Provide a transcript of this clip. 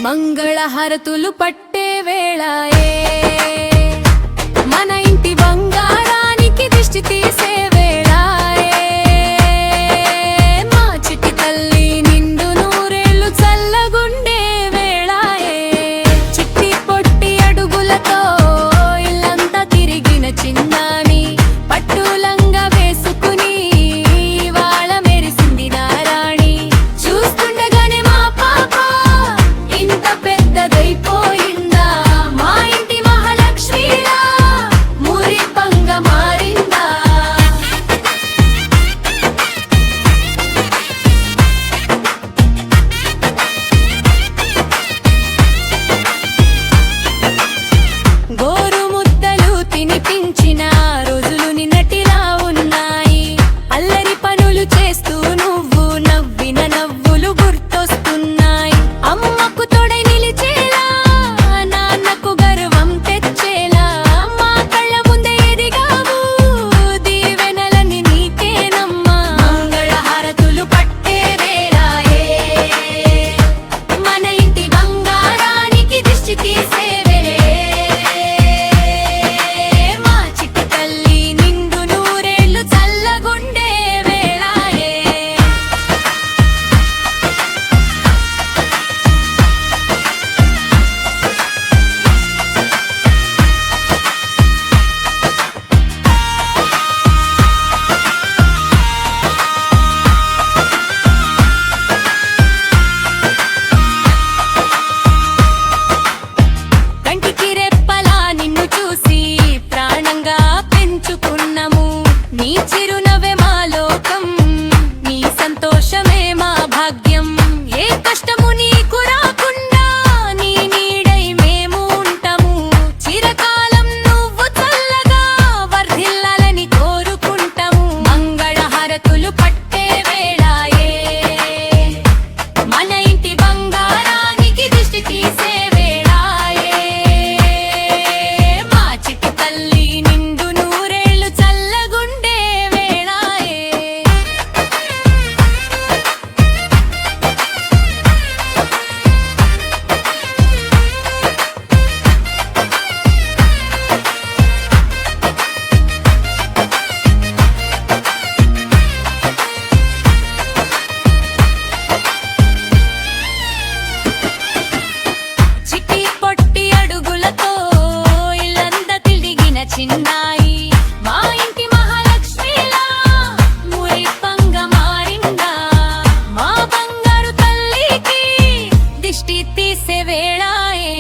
మంగళహారతులు పట్టే వేళాయే, మన ఇంటి బంగారానికి దిష్టి తీసే వేళాయే, మా చిట్టి తల్లి నిండు నూరేళ్లు చల్లగుండే వేళాయే. చిట్టి పొట్టి అడుగులతో ఇల్లంతా తిరిగిన చిన్నాని పట్టులంగా వేసుకుని ఇవాళ మెరిసింది నారాణి. చూస్తుండగానే మా పాప ఇంత పెద్దదైపోయిందా, మా ఇంటి మహాలక్ష్మిలా మురిపంగా మారిందా. గోరు ముద్దలు తినిపించిన రోజులు నిన్నటిలా ఉన్నాయి, అల్లరి పనులు చేస్తూ నువ్వు నవ్విన నవ్వులు గుర్తొస్తున్నాయి. అమ్మకు తోడై నిలిచేలా, నాన్నకు గర్వం తెచ్చేలా, మా కళ్ళ ముందే ఎదిగావు, దీవెనలని నీకేనమ్మా. మంగళహారతులు పట్టే వేళాయే, మన ఇంటి బంగారానికి దిష్టి తీసే వేళే, మా చిట్టి తల్లి నిండు నూరేళ్లు చల్లగుండే వేళాయే. కంటికి రెప్పలా నిన్ను చూసి ప్రాణంగా పెంచుకున్నాము, నీ చిరునవ్వే మా లోకం, నీ సంతోషమే మా భాగ్యం. ఏ కష్టము నీకు రాకుండా నీ నీడై మేము ఉంటాము, చిరకాలం నువ్వు చల్లగా వర్ధిల్లాలని కోరుకుంటాము. మంగళహారతులు పట్టే వేళాయే, మన ఇంటి బంగారానికి దిష్టి తీసే వేళాయే, మా చిట్టి తల్లి నిండు నూరేళ్లు చల్లగుండే వేళాయే. చిట్టి పొట్టి అడుగులతో ఇల్లంతా తిరిగిన చిన్నాయి, మా ఇంటి మహాలక్ష్మిలా మురిపంగా మారిందా. మా బంగారు తల్లికి దిష్టి తీసే వేళాయే.